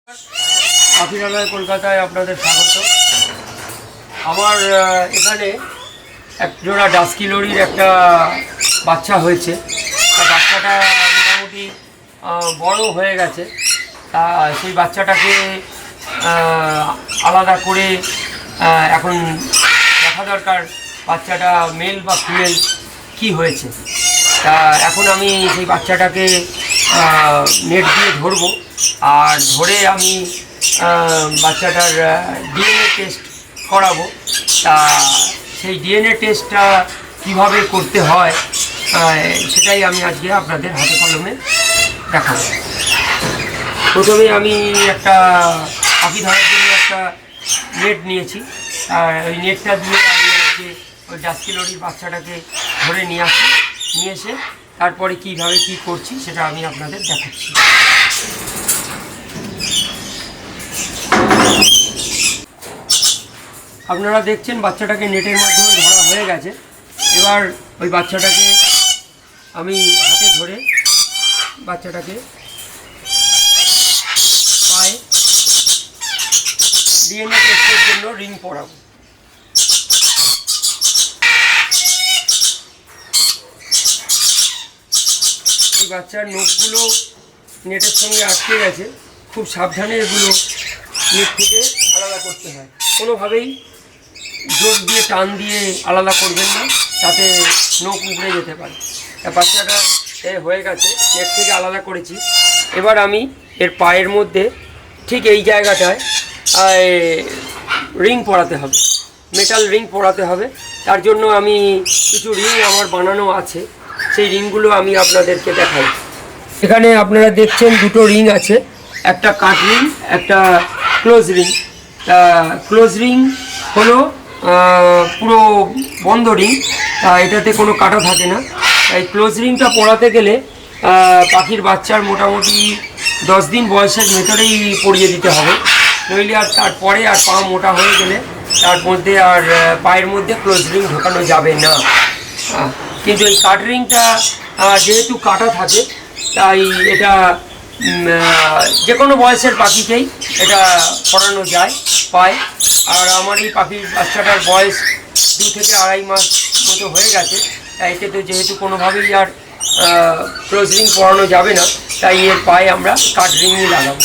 পাখিরালয় কলকাতায় আপনাদের স্বাগত। আমার এখানে এক জোড়া ডাস্কি লরির একটা বাচ্চা হয়েছে। বাচ্চাটা মোটামুটি বড় হয়ে গেছে। তা সেই বাচ্চাটাকে আলাদা করে এখন দেখা দরকার বাচ্চাটা মেল বা ফিমেল কি হয়েছে। তা এখন আমি সেই বাচ্চাটাকে নেট দিয়ে ধরবো, আর ধরে আমি বাচ্চাটার ডিএনএ টেস্ট করাবো। তা সেই ডিএনএ টেস্টটা কীভাবে করতে হয় সেটাই আমি আজকে আপনাদের হাতে কলমে দেখাবো। প্রথমে আমি একটা পাখি ধরার জন্য একটা নেট নিয়েছি, আর ওই নেটটা দিয়ে আমি আজকে ওই ডাস্কি লরির বাচ্চাটাকে ধরে নিয়ে এসে তারপরে কীভাবে কী করছি সেটা আমি আপনাদের দেখাচ্ছি। আপনারা দেখছেন বাচ্চাটাকে নেটের মাধ্যমে ধরা হয়ে গেছে। এবার ওই বাচ্চাটাকে আমি হাতে ধরে বাচ্চাটাকে পায়ে ডিএনএ টেস্টের জন্য রিং পরাবো। এই বাচ্চার নখগুলো নেটের সঙ্গে আটকে গেছে, খুব সাবধানে এগুলো নেট থেকে আলাদা করতে হয়। কোনোভাবেই জোর দিয়ে টান দিয়ে আলাদা করবেন না, তাতে নখ উগড়ে যেতে পারে। তা বাচ্চাটা হয়ে গেছে, নেট থেকে আলাদা করেছি। এবার আমি এর পায়ের মধ্যে ঠিক এই জায়গাটায় রিং পরাতে হবে, মেটাল রিং পরাতে হবে। তার জন্য আমি কিছু রিং আমার বানানো আছে, সেই রিংগুলো আমি আপনাদেরকে দেখাই। এখানে আপনারা দেখছেন দুটো রিং আছে, একটা কাট রিং, একটা ক্লোজ রিং। ক্লোজ রিং হলো পুরো বন্ধ রিং, এটাতে কোনো কাটা থাকে না। এই ক্লোজ রিংটা পরাতে গেলে পাখির বাচ্চার মোটামুটি 10 দিন বয়সের ভেতরেই পরিয়ে দিতে হবে, নইলে আর তারপরে আর পা মোটা হয়ে গেলে তার মধ্যে আর পায়ের মধ্যে ক্লোজ রিং ঢোকানো যাবে না। কিন্তু এই কাট রিংটা যেহেতু কাটা থাকে, তাই এটা যে কোনো বয়সের পাখিকেই এটা পরানো যায় পায়। আর আমার এই পাখির বাচ্চাটার বয়স 2 থেকে 2.5 মাস মতো হয়ে গেছে, তাই এতে তো যেহেতু কোনোভাবেই আর ক্লোজ রিং পরানো যাবে না, তাই এর পায়ে আমরা কাট রিংই লাগাবো।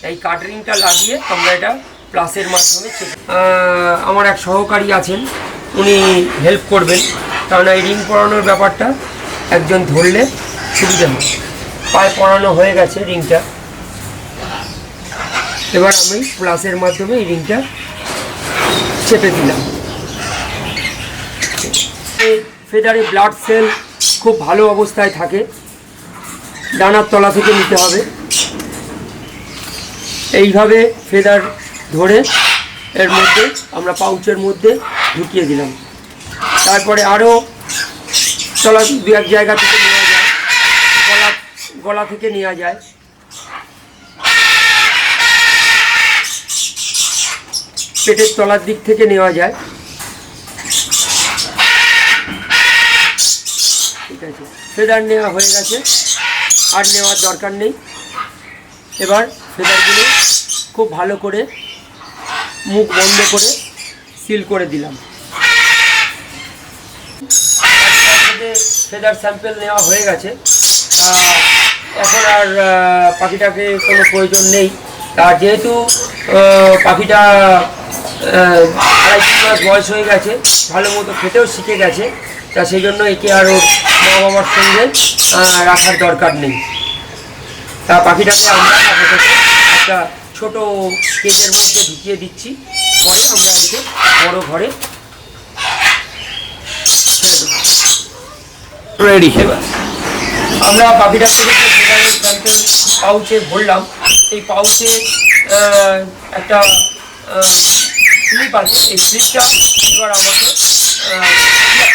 এই কাট রিংটা লাগিয়ে আমরা এটা প্লাসের মাধ্যমে আমার এক সহকারী আছেন, উনি হেল্প করবেন, কারণ এই রিং পরানোর ব্যাপারটা একজন ধরলে সুবিধা হয়। পায়ে পরানো হয়ে গেছে রিংটা, এবার আমি প্লাসের মাধ্যমে এই রিংটা চেপে দিলাম। ফেদারে ব্লাড সেল খুব ভালো অবস্থায় থাকে, ডানার তলা থেকে নিতে হবে। এইভাবে ফেদার ধরে এর মধ্যে আমরা পাউচের মধ্যে ঢুকিয়ে দিলাম। তারপরে আরও তলা 2-1 জায়গা থেকে নেওয়া যায়, গলা থেকে নেওয়া যায়। পেটের তলার দিক থেকে নেওয়া যায়। ঠিক আছে, ফেদার নেওয়া হয়ে গেছে, আর নেওয়ার দরকার নেই। এবার ফেদারগুলো খুব ভালো করে মুখ বন্ধ করে সিল করে দিলাম। ফেদার স্যাম্পেল নেওয়া হয়ে গেছে, এখন আর পাখিটাকে কোনো প্রয়োজন নেই। আর যেহেতু পাখিটা 2.5-3 মাস বয়স হয়ে গেছে, ভালো মতো খেতেও শিখে গেছে, তা সেই জন্য একে আর ওর মা বাবার সঙ্গে রাখার দরকার নেই। তা পাখিটাকে আমরা একটা ছোটো কেজের মধ্যে ঢুকিয়ে দিচ্ছি, পরে আমরা একে বড় ঘরে রেডি। এবার আমরা পাখিটাকে স্যাম্পেল পাউচে ভরলাম। এই পাউচে একটা স্লিপ আছে, এই স্লিপটা এবার আমাকে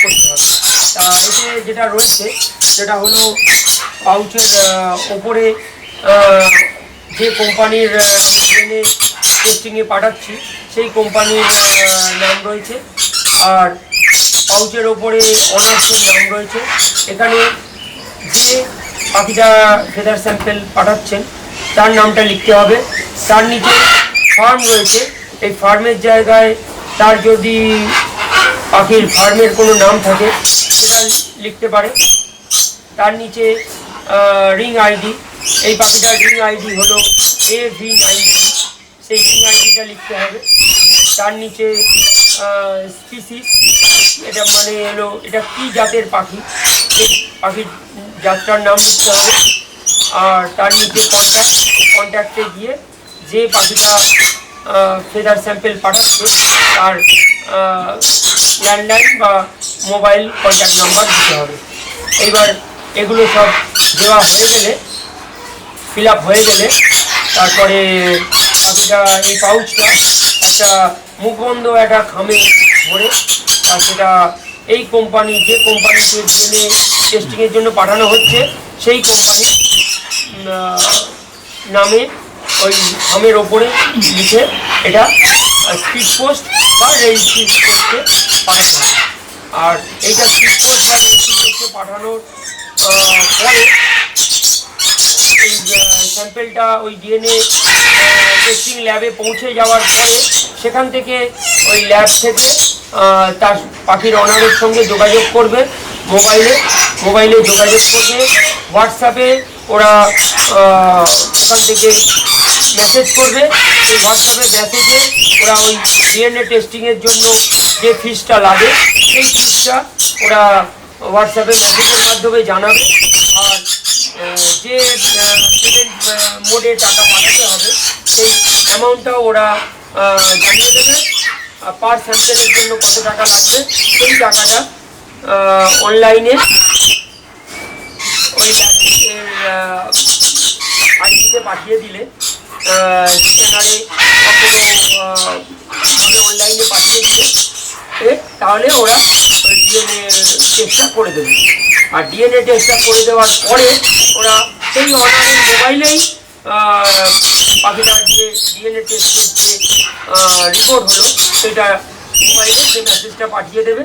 করতে হবে। তা এতে যেটা রয়েছে সেটা হলো পাউচের ওপরে যে কোম্পানির ডিএনএ টেস্টিংয়ে পাঠাচ্ছি সেই কোম্পানির নাম রয়েছে, আর পাউচের ওপরে অনার্সের নাম রয়েছে। এখানে যে পাখিটা ফেদার স্যাম্পেল পাঠাচ্ছেন তার নামটা লিখতে হবে। তার নিচে ফার্ম রয়েছে, এই ফার্মের জায়গায় তার যদি পাখির ফার্মের কোনো নাম থাকে সেটা লিখতে পারে। তার নিচে রিং আইডি, এই পাখিটার রিং আইডি হলো AV90, সেই রিং আইডিটা লিখতে হবে। তার নিচে স্পিসিস, এটা মানে হলো এটা কী জাতের পাখি, সেই পাখির জাতটার নাম লিখতে হবে। আর তার নিচে কন্ট্যাক্টে গিয়ে যে পাখিটা ফেদার স্যাম্পেল পাঠাচ্ছে তার ল্যান্ডলাইন বা মোবাইল কন্ট্যাক্ট নাম্বার দিতে হবে। এইবার এগুলো সব দেওয়া হয়ে গেলে, ফিল আপ হয়ে গেলে, তারপরে পাখিটা এই পাউচটা একটা মুখবন্ধ একটা খামে ভরে আর সেটা এই কোম্পানি, যে কোম্পানিতে ডিএনএ টেস্টিংয়ের জন্য পাঠানো হচ্ছে সেই কোম্পানি নামে ওই খামের ওপরে লিখে এটা স্পিড পোস্ট বা রেজিস্ট্রি পোস্টে পাঠাতে হবে। আর এইটা স্পিড পোস্ট বা রেজিস্ট্রি পোস্টে পাঠানোর পরে এই স্যাম্পেলটা ওই ডিএনএ টেস্টিং ল্যাবে পৌঁছে যাওয়ার পরে সেখান থেকে ওই ল্যাব থেকে তার পাখির অনারের সঙ্গে যোগাযোগ করবে, মোবাইলে যোগাযোগ করবে। হোয়াটসঅ্যাপে ওরা ওখান থেকে মেসেজ করবে, সেই হোয়াটসঅ্যাপের মেসেজে ওরা ওই ডিএনএ টেস্টিংয়ের জন্য যে ফিসটা লাগে সেই ফিসটা ওরা হোয়াটসঅ্যাপে মেসেজের মাধ্যমে জানাবে। আর যে পেমেন্ট মোডে টাকা পাঠাতে হবে সেই অ্যামাউন্টটাও ওরা জানিয়ে দেবে। পার স্যাম্পেলের জন্য কত টাকা লাগবে সেই টাকাটা অনলাইনে ওই আইডিতে পাঠিয়ে দিলে, স্ক্যানারে কোনো অনলাইনে পাঠিয়ে দিলে তাহলে ওরা ডিএনএ টেস্টটা করে দেবে। আর ডিএনএ টেস্টটা করে দেওয়ার পরে ওরা সেই অনারের মোবাইলেই পাখিটার যে ডিএনএ টেস্টের যে রিপোর্ট হলো সেটা মোবাইলে সেই মেসেজটা পাঠিয়ে দেবে।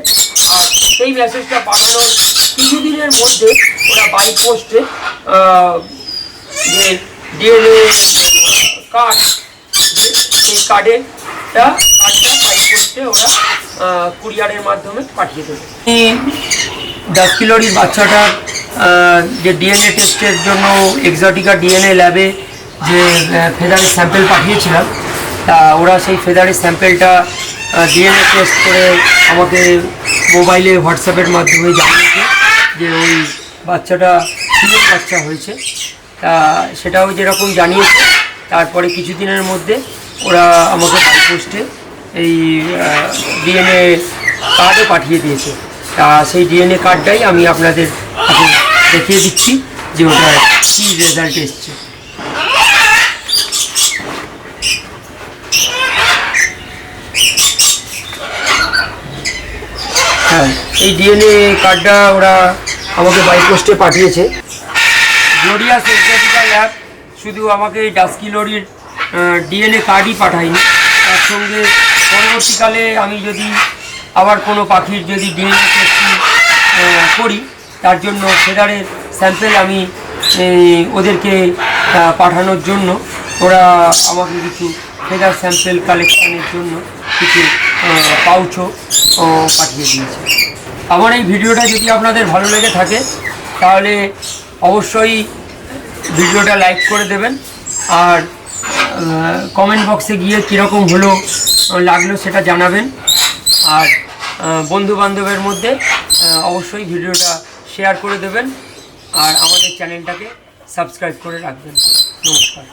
আর সেই মেসেজটা পাঠানোর কিছুদিনের মধ্যে ওরা বাই পোস্টে যে ডিএনএ কার্ড, সেই কার্ডটা বাই পোস্টে ওরা কুরিয়ারের মাধ্যমে পাঠিয়ে দেবে। 10 কিলোর বাচ্চাটা যে ডিএনএ টেস্টের জন্য এক্সোটিকা ডিএনএ ল্যাবে যে ফেদারের স্যাম্পেল পাঠিয়েছিলাম, তা ওরা সেই ফেদারের স্যাম্পেলটা ডিএনএ টেস্ট করে আমাকে মোবাইলে হোয়াটসঅ্যাপের মাধ্যমে জানিয়েছে যে ওই বাচ্চাটা ফিমেল বাচ্চা হয়েছে। তা সেটাও যেরকম জানিয়েছে, তারপরে কিছুদিনের মধ্যে ওরা আমাকে বাই পোস্টে এই ডিএনএ কার্ডও পাঠিয়ে দিয়েছে। তা সেই ডিএনএ কার্ডটাই আমি আপনাদের দেখিয়ে দিচ্ছি যে ওটা কী রেজাল্ট এসছে। হ্যাঁ, এই ডিএনএ কার্ডটা ওরা আমাকে বাই পোস্টে পাঠিয়েছে। গ্লোরিয়াস এক্সোটিকা ল্যাব শুধু আমাকে এই 10 কিলোর ডিএনএ কার্ডই পাঠায়নি, তার সঙ্গে পরবর্তীকালে আমি যদি আবার কোনো পাখির যদি ডিএনএ টেস্টিং করি তার জন্য ফেদারের স্যাম্পেল আমি ওদেরকে পাঠানোর জন্য ওরা আমাকে কিছু ফেদার স্যাম্পেল কালেকশানের জন্য কিছু পাউচও পাঠিয়ে দিয়েছে। আমার এই ভিডিওটা যদি আপনাদের ভালো লেগে থাকে তাহলে অবশ্যই ভিডিওটা লাইক করে দেবেন, আর কমেন্ট বক্সে গিয়ে কীরকম লাগলো সেটা জানাবেন। আর বন্ধুবান্ধবের মধ্যে অবশ্যই ভিডিওটা শেয়ার করে দেবেন, আর আমাদের চ্যানেলটাকে সাবস্ক্রাইব করে রাখবেন। নমস্কার।